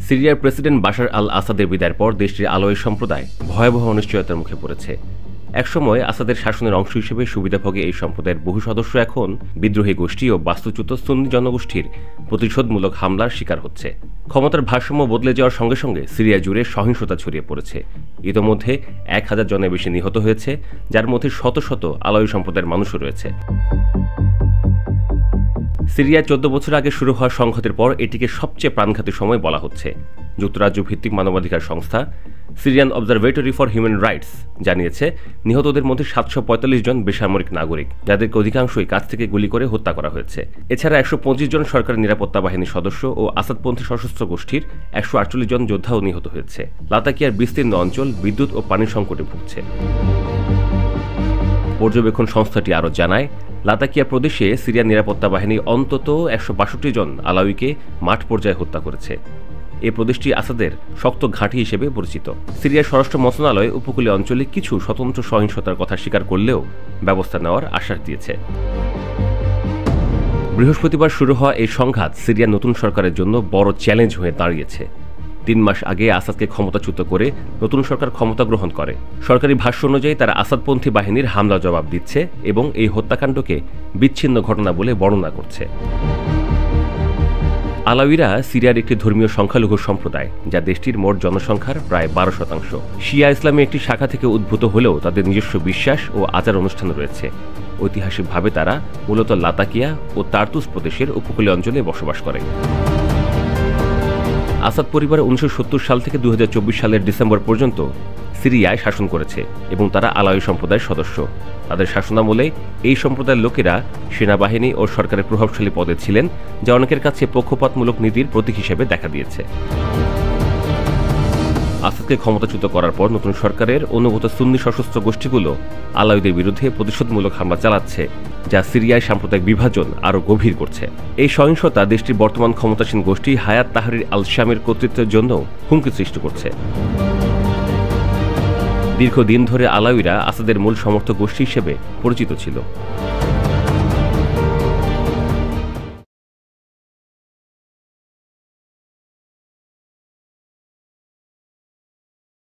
সিরিয়ার president Bashar আল আসাদের বিদায়ের পর দেশটির আলাউই সম্প্রদায় ভয়াবহ অনিশ্চয়তার মুখে পড়েছে। একসময় আসাদের শাসনের অংশ হিসেবে সুবিধাভোগী এই সম্প্রদায়ের বহু সদস্য এখন বিদ্রোহী গোষ্ঠী ও বাস্তুচ্যুত সুন্নি জনগোষ্ঠীর প্রতিশোধমূলক হামলার শিকার হচ্ছে। ক্ষমতার ভারসাম্য বদলে যাওয়ার সঙ্গে সঙ্গে সিরিয়া জুড়ে সহিংসতা ছড়িয়ে পড়েছে। ইতোমধ্যে 1000 জনের বেশি নিহত হয়েছে, যার মধ্যে শত শত আলাউই সম্প্রদায়ের মানুষও রয়েছে। সিরিয়ায় 14 বছর আগে শুরু হওয়া সংঘাতের পর এটিকে সবচেয়ে প্রাণঘাতী সময় বলা হচ্ছে। যুক্তরাজ্য ভিত্তিক মানবাধিকার সংস্থা Syrian observatory for human rights জানিয়েছে, নিহতদের মধ্যে 745 জন বেসামরিক নাগরিক, যাদেরকে অধিকাংশই কাছ থেকে গুলি করে হত্যা করা হয়েছে। এছাড়া 125 জন সরকারি নিরাপত্তা বাহিনীর সদস্য ও আসাদপন্থী সশস্ত্র গোষ্ঠীর 148 জন যোদ্ধাও নিহত হয়েছে। লাতাকিয়ার বিস্তীর্ণ অঞ্চল বিদ্যুৎ ও পানির সংকটে ভুগছে। পর্যবেক্ষণ সংস্থাটি আরও জানায়, লাতাকিয়া প্রদেশে সিরিয়ার নিরাপত্তা বাহিনী অন্তত 162 জন আলাউইকে মাঠ পর্যায়ে হত্যা করেছে। এই প্রদেশটি আসাদের শক্ত ঘাঁটি হিসেবে পরিচিত। সিরিয়ার স্বরাষ্ট্র মন্ত্রণালয় উপকূলীয় অঞ্চলে কিছু স্বতন্ত্র সহিংসতার কথা স্বীকার করলেও ব্যবস্থা নেওয়ার আশ্বাস দিয়েছে। বৃহস্পতিবার শুরু হওয়া এই সংঘাত সিরিয়ার নতুন সরকারের জন্য বড় চ্যালেঞ্জ হয়ে দাঁড়িয়েছে। 3 মাস আগে আসাদকে ক্ষমতাচ্যুত করে নতুন সরকার ক্ষমতা গ্রহণ করে। সরকারি ভাষ্য অনুযায়ী তারা আসাদপন্থী বাহিনীর হামলা জবাব দিচ্ছে এবং এই হত্যাকাণ্ডকে বিচ্ছিন্ন ঘটনা বলে বর্ণনা করছে। আলাউইরা সিরিয়ার একটি ধর্মীয় সংখ্যালঘু সম্প্রদায়, যা দেশটির মোট জনসংখ্যার প্রায় 12%। শিয়া ইসলামী একটি শাখা থেকে উদ্ভূত হলেও তাদের নিজস্ব বিশ্বাস ও আচার অনুষ্ঠান রয়েছে। ঐতিহাসিকভাবে তারা মূলত লাতাকিয়া ও তার্তুস প্রদেশের উপকূলীয় অঞ্চলে বসবাস করে। আসাদ পরিবার 1970 সাল থেকে 2024 সালের ডিসেম্বর পর্যন্ত সিরিয়ায় শাসন করেছে এবং তারা আলাউই সম্প্রদায়ের সদস্য। তাদের শাসনামলে এই সম্প্রদায়ের লোকেরা সেনাবাহিনী ও সরকারের প্রভাবশালী পদে ছিলেন, যা অনেকের কাছে পক্ষপাতমূলক নীতির প্রতীক হিসেবে দেখা দিয়েছে। আসাদকে ক্ষমতাচ্যুত করার পর নতুন সরকারের অনুগত সুন্নি সশস্ত্র গোষ্ঠীগুলো আলাউইদের বিরুদ্ধে প্রতিশোধমূলক হামলা চালাচ্ছে, যা সিরিয়ায় সাম্প্রদায়িক বিভাজন আরও গভীর করছে। এই সহিংসতা দেশটির বর্তমান ক্ষমতাসীন গোষ্ঠী হায়াত তাহরির আল শামের কর্তৃত্বের জন্য হুমকি সৃষ্টি করছে। দীর্ঘদিন ধরে আলাউইরা আসাদের মূল সমর্থক গোষ্ঠী হিসেবে পরিচিত ছিল।